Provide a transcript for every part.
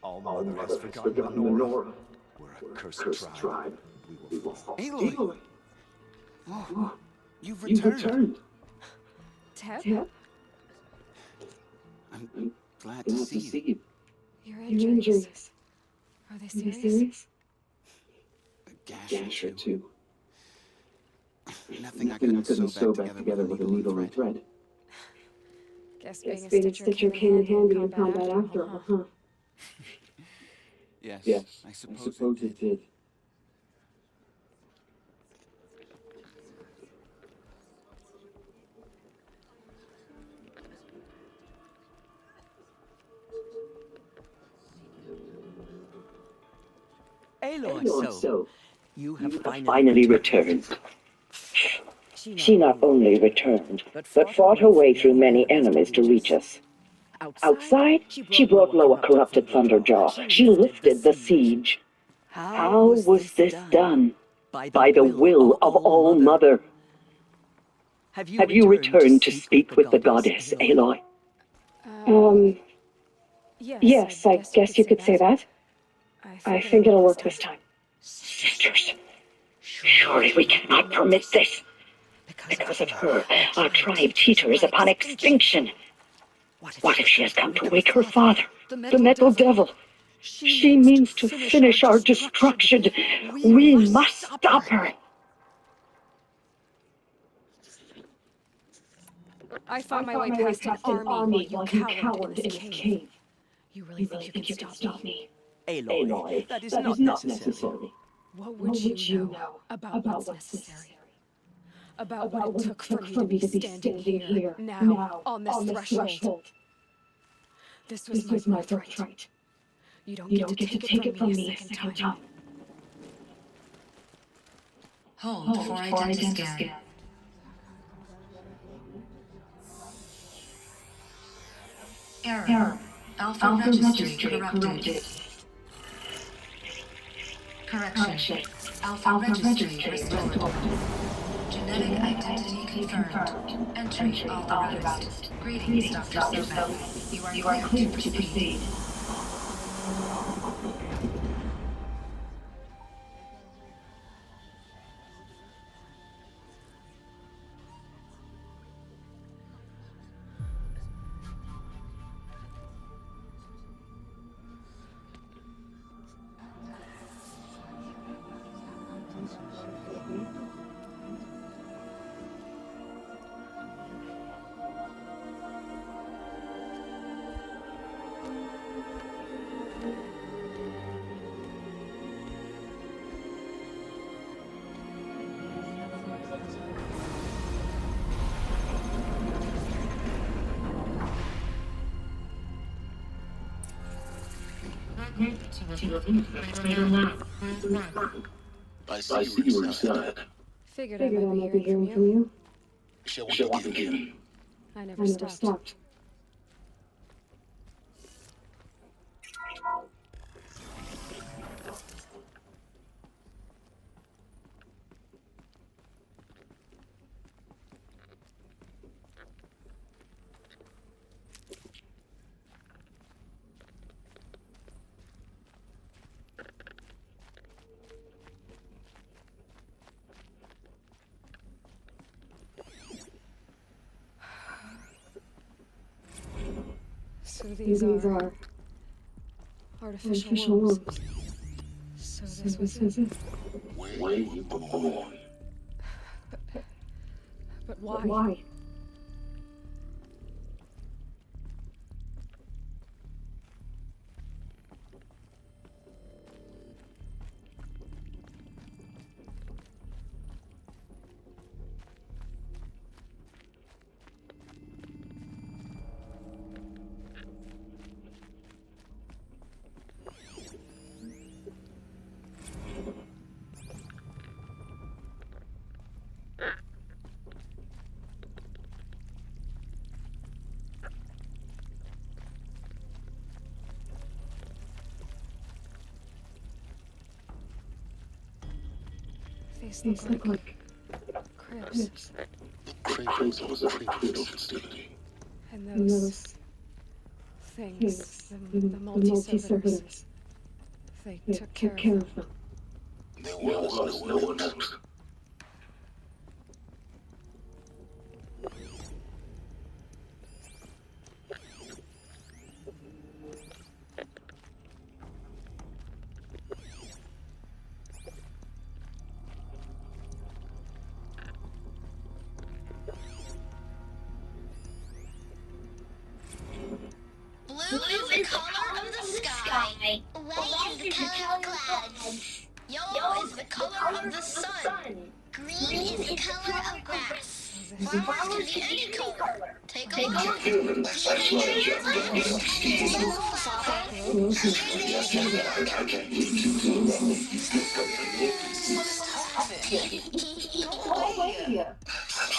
All Mother has forgotten the Nora. We're a cursed tribe. We will fall. Aloy! Oh, you've returned. Tep? I'm glad to see you. Your injuries. Are they serious? A gash or two. Nothing I couldn't sew back together with a needle and thread. Guess being a stitcher came in handy in combat after all, huh? Yes, I suppose it did. Aloy, so you have finally returned. She not only returned, but fought her way through many enemies to reach us. Outside, she brought low a corrupted Thunderjaw. She lifted the siege. How was this done? By the will of All Mother. Have you returned to speak with the goddess, Aloy? Yes, I guess you could say that. I think it'll work this time. Sisters, surely we cannot permit this. Because of her, our tribe teeters upon extinction. What if she has come to wake her father, the Metal Devil? She means to finish our destruction. We must stop her. I found my way past an army while you cowered in its cave. You really think you can stop me? Aloy, that is not necessary. What would you know about what's necessary? About what it took for me to be standing here, now, on this threshold. This was my birthright. You don't get to take it from me a second time. Hold for identity scan. Error. Alpha registry corrupted. Correction. Alpha registry restored. Genetic identity confirmed. Entry authorized. Greetings, Dr. Sobel. You are clear to proceed. I see you were inside. Figured I might be hearing from you. Shall we begin? I never stopped. So these are artificial worlds. So this was it. Where you were born. But why? These look like cribs. Cradle was a cradle facility. And those things, the multi-servitors. They took care of them. There was no one else. Blue is the color of the sky. White is the color of clouds. Yellow is the color of the sun. Green is the color of grass. Flowers can be any color. Take a look.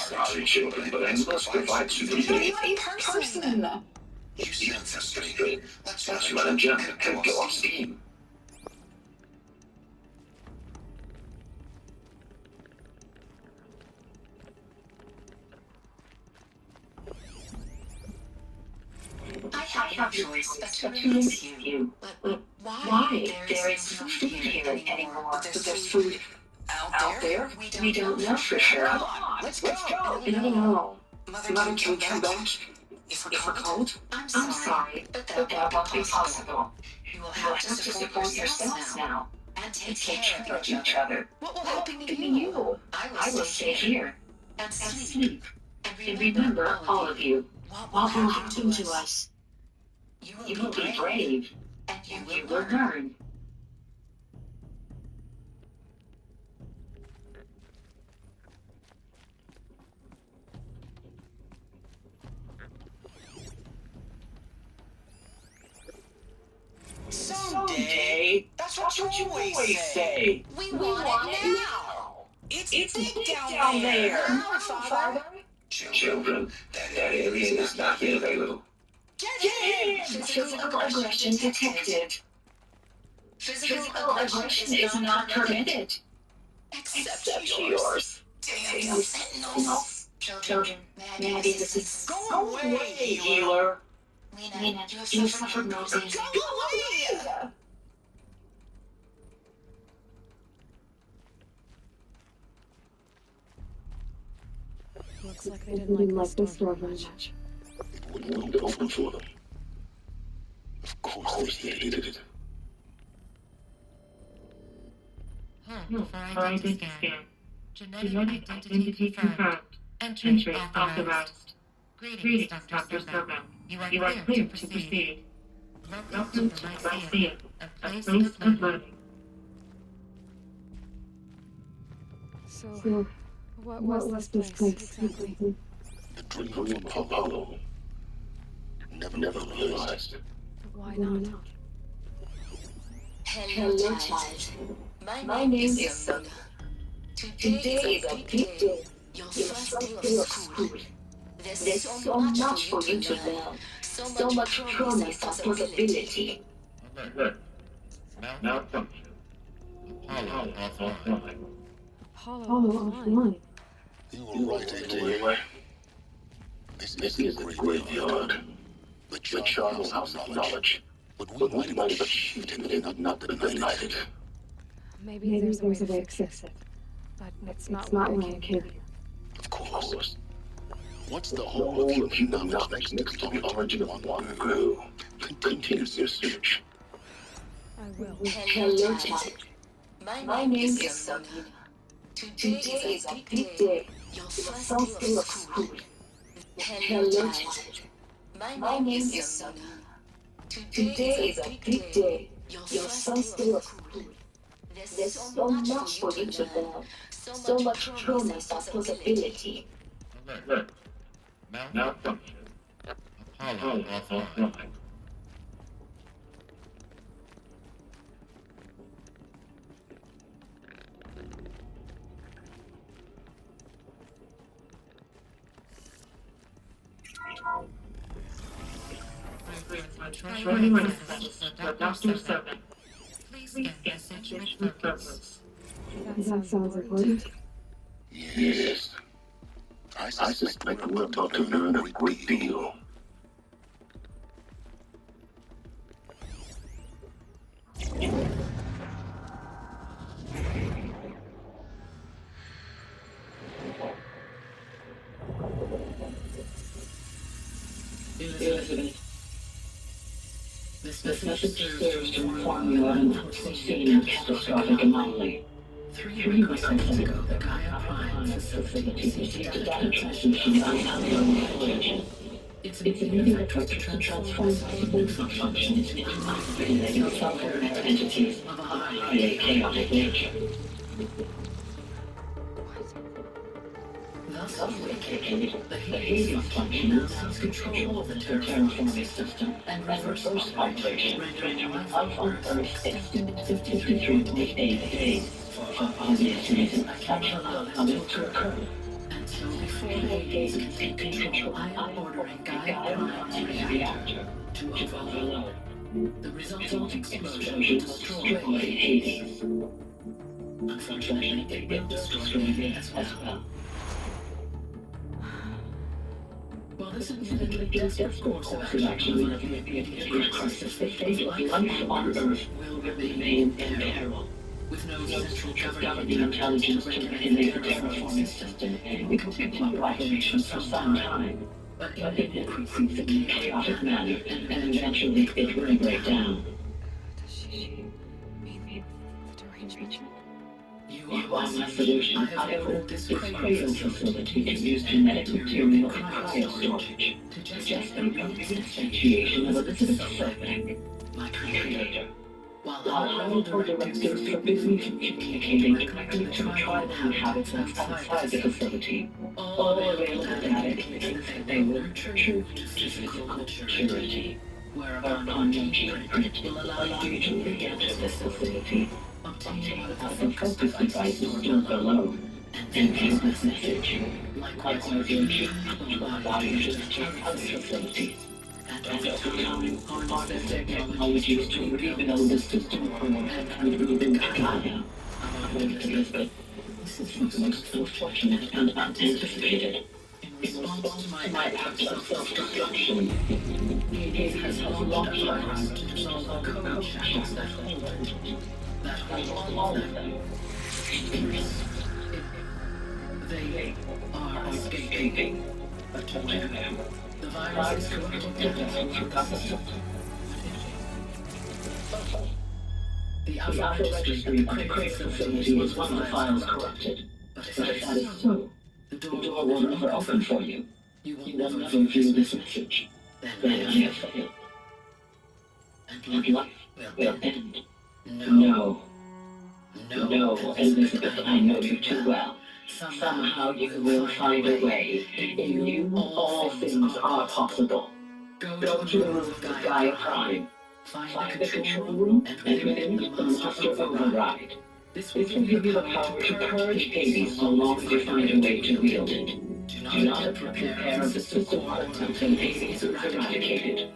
Sorry, children, but I must provide security. Person. You sound frustrated. That's what I'm just can go off steam. I have no choice but to release you. But why? There is no food here anymore. But there's food out there? We don't know for sure. Come on, let's go. No. Mother, can we come back? If we're cold? I'm sorry, but that won't be possible. You will have to support yourselves now. And take care of each other. What will happen to you? I will stay here and sleep. And remember, all of you, what will happen to us? You will be brave, and you will learn. Someday. That's what you always say. We want it now. It's big down there. Now, Father. Children, that area is not yet available. Get in! Physical aggression detected. Physical aggression is not permitted. Except yours. Damn Sentinels. Children, may I be assistance? Go away, healer. Lena, you have suffered no pain. Go away! Looks like they didn't like this door very much. It wouldn't open for them. Of course they hated it. Forensic scan. Genetic identity confirmed. Entry authorized. Greetings, Dr. Serban. You are clear to proceed. Welcome to Lyceum, a place of learning. So, what was this place exactly? The dream of Apollo. Never realized. Why not? Hello, child. My name is Sona. Today is a big day. Your first day of school. There's so much for you to learn. So much promise and possibility. Malfunction. Apollo offline. Apollo offline. You were right, Aloy. This is a graveyard. The Charles House of Knowledge. But we might have achieved it and not denied it. Maybe there's a way to fix it. But it's not why I came here. Of course. What's the whole of human knowledge next to the origin of one grew? Continue your search. I will. Hello, child. My name is Sona. Today is a big day. Your first day of school. Hello, child. My name is Sona. Today is a big day. Your first day of school. There's so much for you to learn. So much promise and possibility. Malfunction. Apollo offline. Dr. Serban. Please scan message with purpose. That sounds important. Yes. I suspect we're about to learn a great deal. This message serves to inform you of an unforeseen and catastrophic anomaly. 3 microseconds ago, the Gaia Prime facility received a data transmission on unknown footage. It's immediate effort to transform the function into unactivated self-aware entities of a highly chaotic nature. Thus awakened, the Hades function now seeks control of the terraforming system and reverse operation, rendering life on Earth extinct 53.8 days. For obvious reasons, I cannot allow this to occur. Until before Hades can take control, I am ordering Gaia Prime's reactor to overload. The resulting explosion will destroy Hades. Unfortunately, it will destroy me as well. While this admittedly desperate course of action will immediate crisis, the fate of life on Earth will remain in peril. With no central government intelligence to regulate the terraforming system, it will continue operations for some time, but in an increasingly chaotic manner, and eventually it will break down. Does she mean the derangement? You are my solution. I have ordered this cradle facility to use genetic material and cryo storage to just the re-instantiation of Elizabeth Setback, my creator. While high-level directives forbid me from communicating directly to tribal habits outside the facility, all available data indicates that they will return to physical maturity, whereupon your geneprint will allow you to re-enter this facility, obtain one of the focus devices stored below, and view this message. Likewise, your gene will allow you to return other facilities. And over time, harness their technologies to rebuild the system and reboot Gaia. Elizabeth, this is most unfortunate and unanticipated. In response to my acts of self-destruction, Hades has launched a virus to dissolve the code channels that hold all of them. They are escaping. But to where? The virus is corrupting data throughout the system. The Alpha Registry of the Cradle facility was one of the files corrupted. But if that is so, the door will never open for you. You will never view this message. Then I have failed. And life will end. No, Elizabeth, I know you too well. Somehow you will find a way. In you, all things are possible. Go to the room of Gaia Prime. Find the control room, and within the Master Override. This will give you the power to purge Hades so long as you find a way to wield it. Do not prepare the system until Hades is eradicated.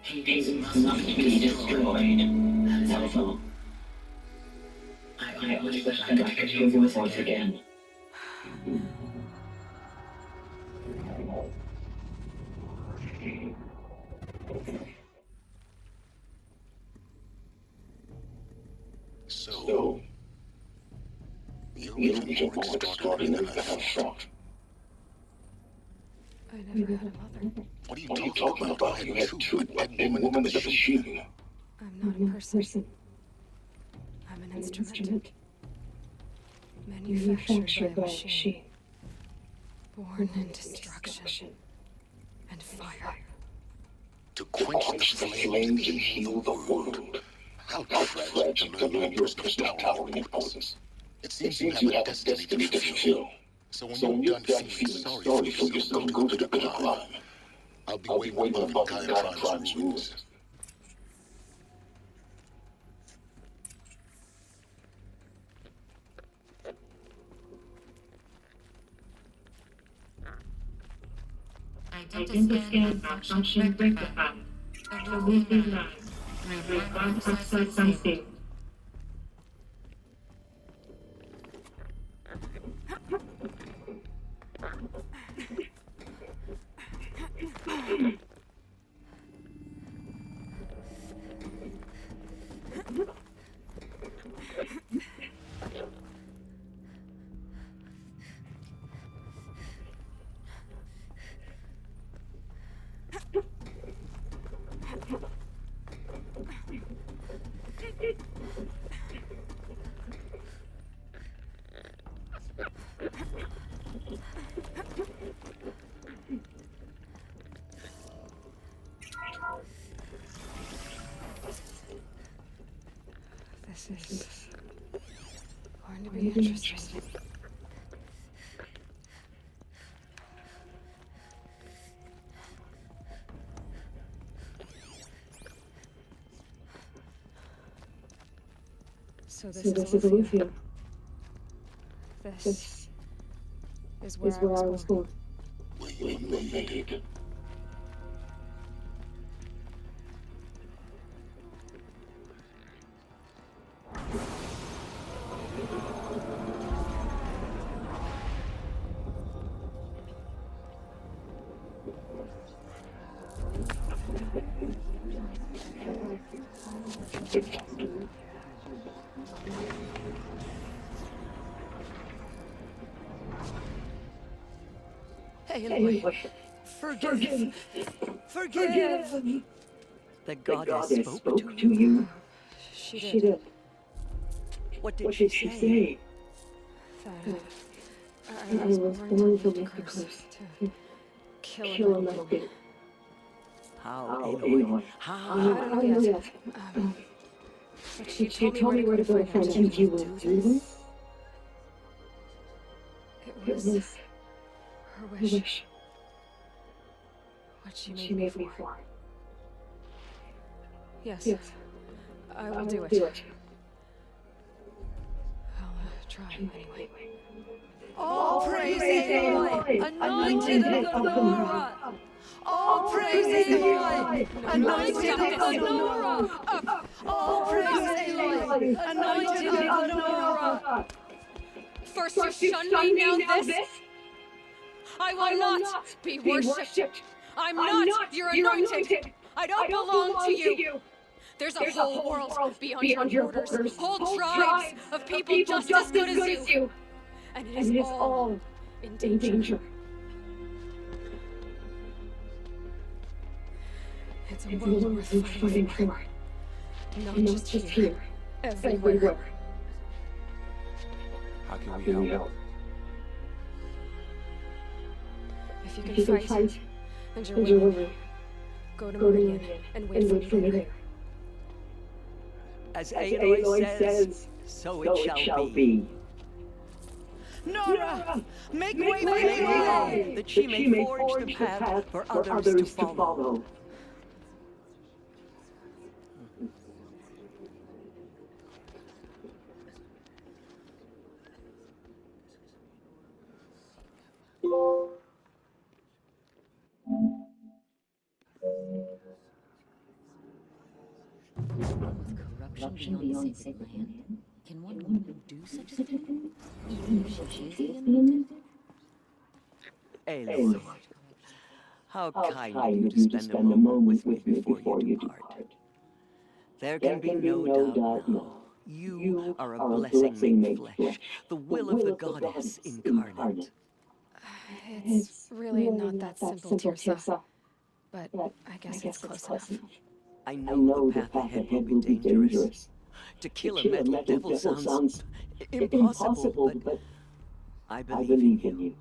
Hades must be destroyed. That is all. I only wish that I could hear your voice again. So, you're even more extraordinary than I thought. I never had a mother. What are you talking about? You had two dead women with a machine. I'm not a person. I'm an instrument. Manufactured by a machine. Born in destruction and fire. To quench the flames and heal the world. How tragic to learn your towering impulses. It seems you have a destiny to fulfill. So when you're done feeling sorry for yourself, go to the climb. I'll be waiting above Gaia Prime's ruins. Identity scan malfunction rectified. Remove these lines. Response process unstable. This is going to be interesting. So this is Olivia. This is where I was born. We made it. Aloy, forgive me. The goddess spoke to you. She did. What did she say? That I was born to make a curse, to kill a little bit. How, Aloy? I How? don't know yet. But she told me where to find her, and you will do this? It was her wish. What she made me for. Yes. I will do it. I'll try anyway. All praise Aloy, anointed of the Nora. All praise Aloy, anointed of the Nora. All praise Aloy, anointed of the Nora. First you shun me, now this? I will not be worshipped. I'm not your anointed. I don't belong to you. There's a whole world beyond your borders. Whole tribes of people just as good as you. And it is all in danger. It's a world worth fighting for. Not just here. Everywhere. How can we help? If you can fight and you're willing, go to Meridian and wait for me there. As Aloy says, so it shall be. Nora, make way for Aloy, that she may forge the path for others to follow. Corruption beyond sacred land? Can one woman do such a thing? Even if she is the anointed? Aloy, how kind of you to spend a moment with me before you depart. There can be no doubt now. You are a blessing made flesh, the will of the goddess incarnate. It's really not that simple, Tirsa. But I guess it's close enough. I know the path ahead will be dangerous. To kill a metal devil sounds impossible, but I believe in you.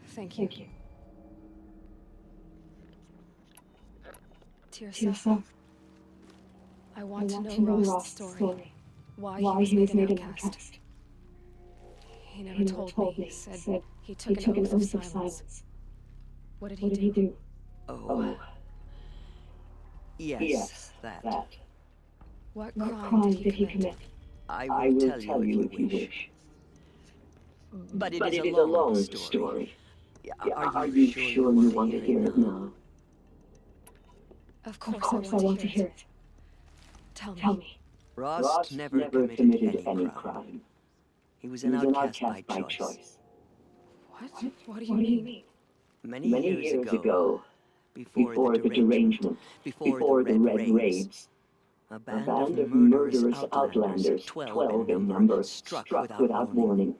Thank you. Tirsa, I want to know Rost's story. Why he was made an outcast. He never told me. He said he took an oath of silence. What did he do? Oh. Yes, that. What crime did he commit? I will tell you if you wish. But it is a long story. Are you sure you want to hear it now? Of course I want to hear it. Tell me. Rost never committed any crime. He was an outcast by choice. What? What do you mean? Many years ago, before the derangement, before the Red Raids, a band of murderous outlanders, 12 in number, struck without warning.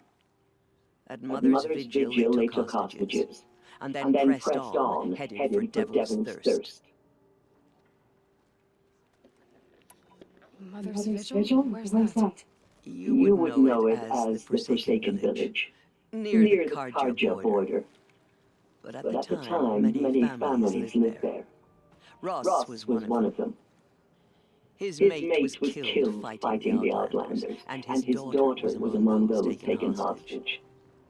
At Mother's Vigil, they took hostages, and then pressed on, heading for Devil's Thirst. Mother's Vigil? Where's that? You would know it as the Forsaken Village, near the Karja border. But at the time, many families lived there. Ross was one of them. His mate was killed fighting the Outlanders, and his daughter was among those taken hostage.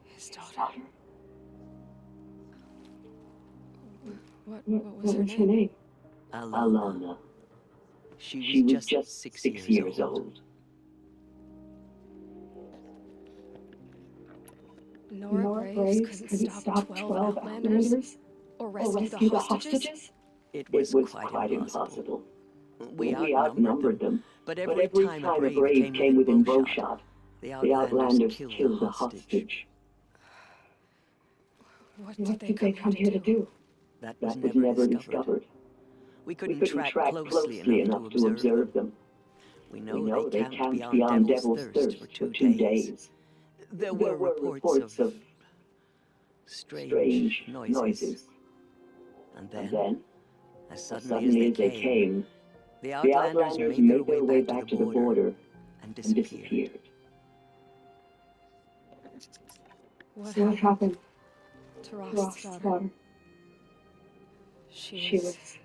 His daughter. What was her name? Alana. She was just 6 years old. Nora Graves couldn't stop 12 Outlanders? Or rescue the hostages? It was quite impossible. We outnumbered them, but every time a Brave came within bowshot, the Outlanders killed the hostage. What did they come here to do? That was never discovered. We couldn't track closely enough to observe them. We know they camped beyond Devil's Thirst for 2 days. There were reports of strange noises. And then, as suddenly as they came, the Outlanders made their way back to the border and disappeared. What happened to Rost's daughter? She was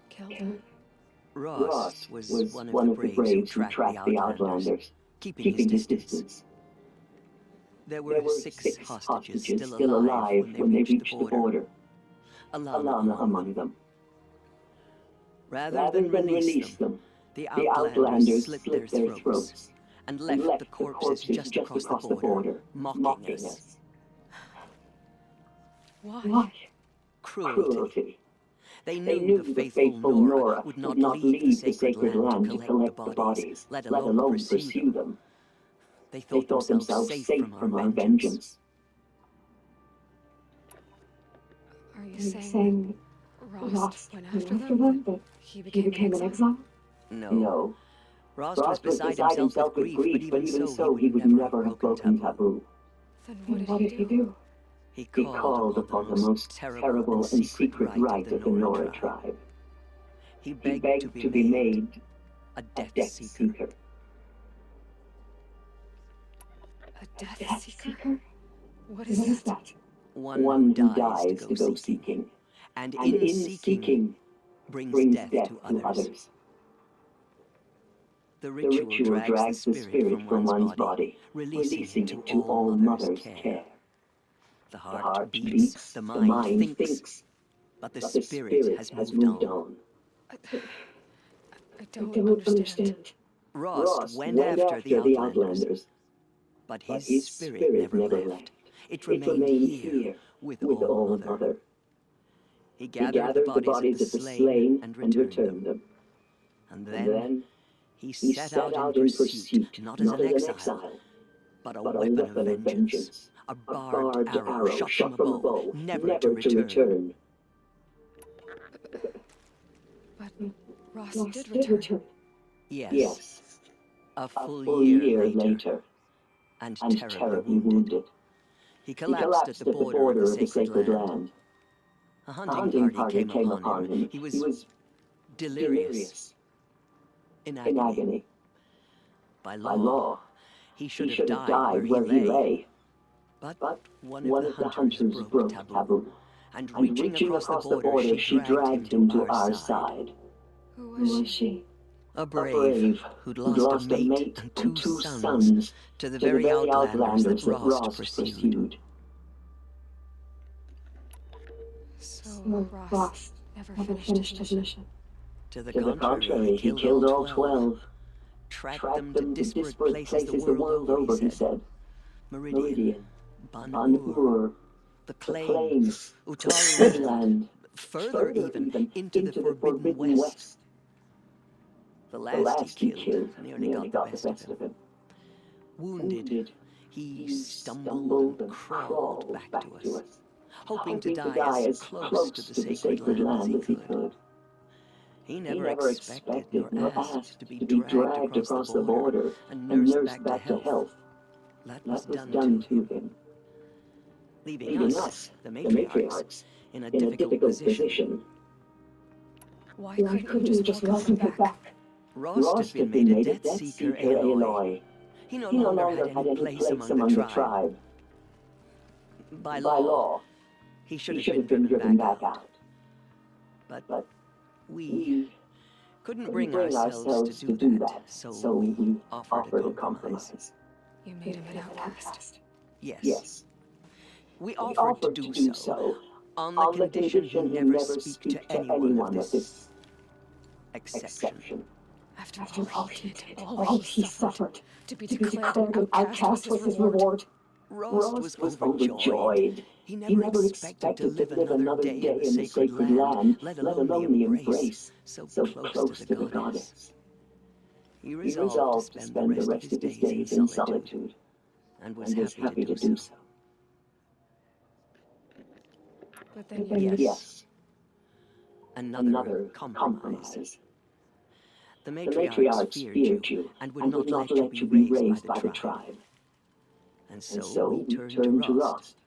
killed. Rost was one of the Braves who tracked the Outlanders, keeping his distance. There were 6 hostages still alive when they reached the border, Alana among them. Rather than release them, the Outlanders slit their throats and left the corpses just across the border, mocking us. Why? Cruelty. They knew the faithful Nora would not leave the sacred land to collect the bodies, let alone pursue them. They thought themselves safe from our vengeance. Are you saying Rost went after them, but he became an exile? No. Rost was beside himself with grief, but even so he would never have broken taboo. Then what did he do? He called upon the most terrible and secret rite of the Nora tribe. He begged to be made a Death Seeker. A Death Seeker? What is that? One who dies to go seeking, and in seeking brings death to others. The ritual drags the spirit from one's body, releasing it to all Mother's care. The heart beats, the mind thinks, but the spirit has moved on. I don't understand. Rost went after the Outlanders, but his spirit never left. It remained here with all Mother. He gathered the bodies of the slain and returned them. And then he set out in pursuit, not as an exile, but a weapon of vengeance. A barbed arrow shot from a bow, never to return. But Rost did return. Yes. A full year later, and terribly wounded. He collapsed at the border of the sacred land. A hunting party came upon him. He was delirious, in agony. By law, he should have died where he lay. But one of the hunters broke taboo, and reaching across the border, she dragged him to our side. Who was she? A brave who'd lost a mate and 2 sons to the very Outlanders that Rost pursued. So Rost never finished his mission. To the contrary, he killed all 12, tracked them to disparate places the world over, he said. Meridian, Ban-Ur, the Claims, Utari Land, further even into the Forbidden West. The last he killed nearly got the best of him. Wounded, he stumbled and crawled back to us, hoping to die as close to the sacred land as he could. He never expected nor asked to be dragged across the border and nursed back to health. That was done to him, leaving us, the matriarchs, in a difficult position. Why couldn't you just welcome him back? Rost had been made a Death Seeker, Aloy. He no longer had any place among the tribe. By law, he should have been driven back out. But we Couldn't bring ourselves to do that, so we offered a compromise. You made him an outcast. Yes. We offered to do so on the condition he never speak to anyone of this exception. After all he did, all he suffered, to be declared an outcast was his reward. Rost was overjoyed. He never expected to live another day in the sacred land, let alone the embrace so close to the goddess. He resolved to spend the rest of his days in solitude, and was happy to do so. But then Yes. Another compromise. The matriarchs feared you, and would not let you be raised by the tribe. And so we turned to Rost.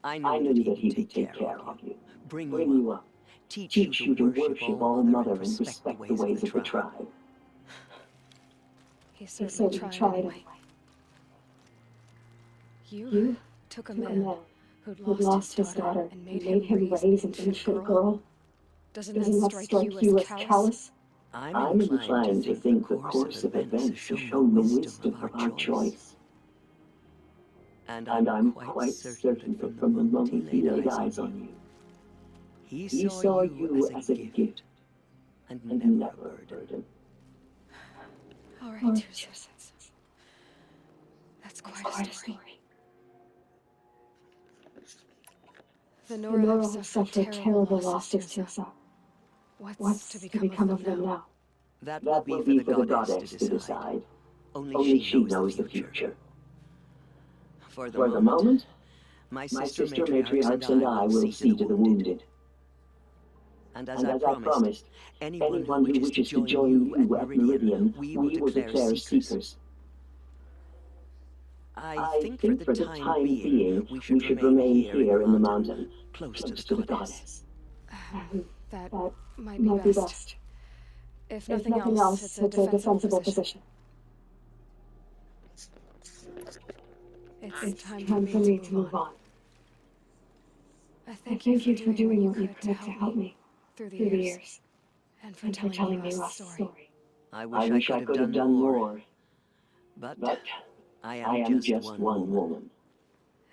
I knew that he would take care of you, bring you up, teach you to worship All Mother and respect the ways of the tribe. he certainly tried anyway. You took a man who'd lost his daughter and made him raise an infant girl. Doesn't that strike you as callous? I'm inclined to think the course of events has shown the wisdom of our choice. And I'm quite certain that from the moment he laid eyes on you, he saw you as a gift and never a burden. All right, dear citizens. That's quite a story. The Nora have suffered terrible losses, Tirsa. What's to become of them now? That will be for the goddess to decide. Only she knows the future. For the moment, my sister matriarchs and I will see to the wounded. And as I promised, anyone who wishes to join you at Meridian, we will declare seekers. I think for the time being, we should remain here in the mountain, close to the goddess. That might be best. If nothing else, it's a defensible position. It's time for me to move on. I thank you for doing what you could to help me through the years, and for telling me Rost's story. I wish I could have done more, but I am just one woman.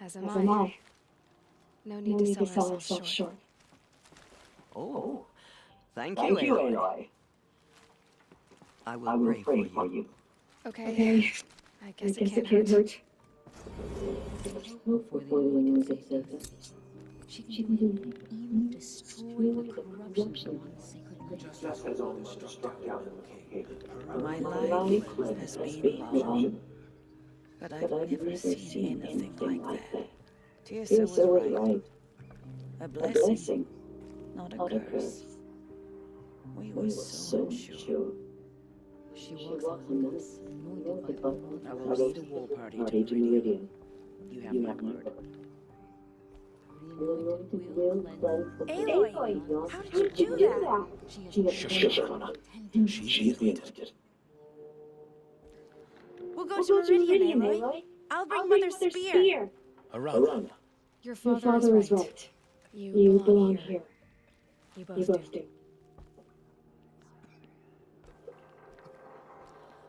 As am I. No need to sell ourselves short. Oh, thank you, Aloy. I will pray for you. Okay. I guess it can't hurt. Before the Olympics exist, she can even destroy the corruption on the sacred land. My life has been long, but I've never seen anything like that. Tirsa was right. A blessing, not a curse. We were so unsure. She walks among us, anointed by I will lead a war party to Meridian. You have my word. Aloy, how did you do that? Shush, Arana. She is the intended. We'll go to Meridian, Aloy. I'll bring Mother's spear. Arana. Your father is right. You belong here. You both do.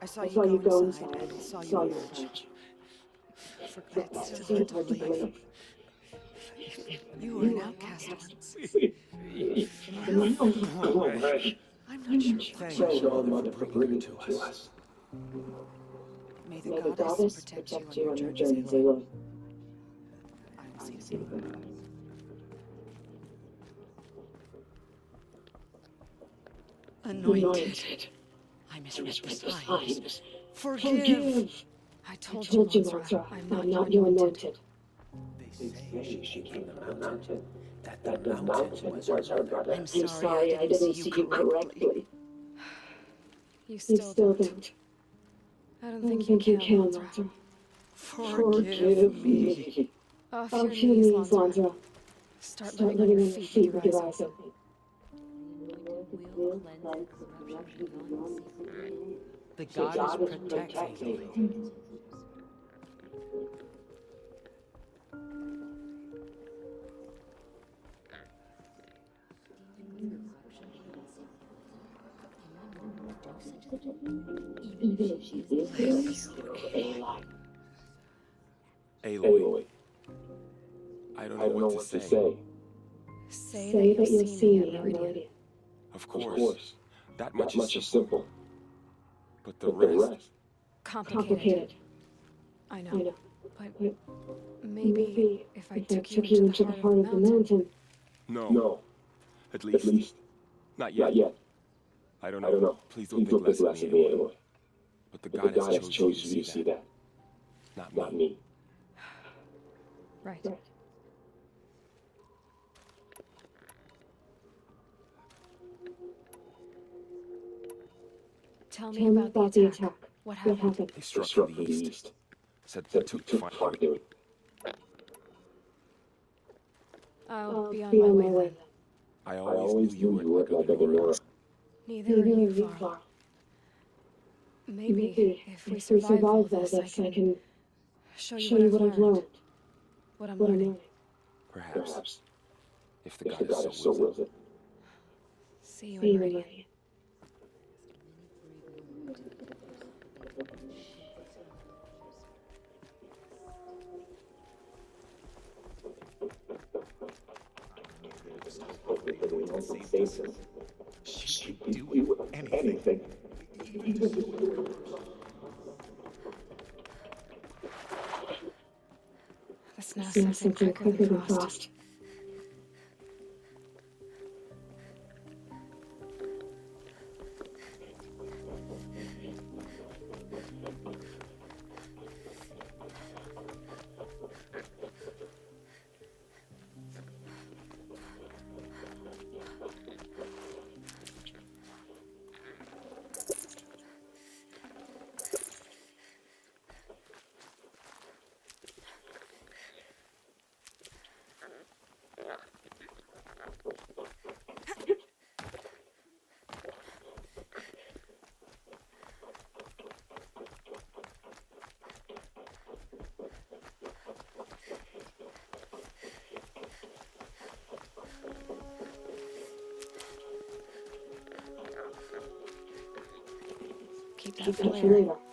I saw you go inside and saw you emerge. It's still hard to believe. You were an outcast once. I'm not sure. Thank All Mother for bringing it to us. May the goddess protect you on your journeys, Aloy. I will see you. Anointed. I misread the signs. Forgive. I told you, Mothra, I'm not your anointed. They say she came to the mountain. That the mountain was her brother. I'm sorry I didn't see you correctly. You still don't. I don't think you can, Mothra. Forgive me. Off your knees, Mothra. Start living on your feet with your eyes open. The god is protecting you. Even if she is very skilled Aloy. Aloy, I don't know what to say. Say that you'll see me at Meridian. Of course. That much is simple. But the rest... Complicated. I know. But maybe if I took you into the heart of the mountain. No. At least... Not yet. I don't know. Please don't think less of me, Aloy. But the goddess chose you to see that. Not me. Right. Tell me about the attack. What happened? They struck from the east. Said they took to find you. I'll be on my way then. I always knew you were like a Nora. Neither are you, Varl. Maybe if we survive all this, I can show you what I've learned. What I'm learning. Perhaps. If the goddess so wills it. See you in Meridian. She'd do anything. That's now something quicker than frost. Keep that for later.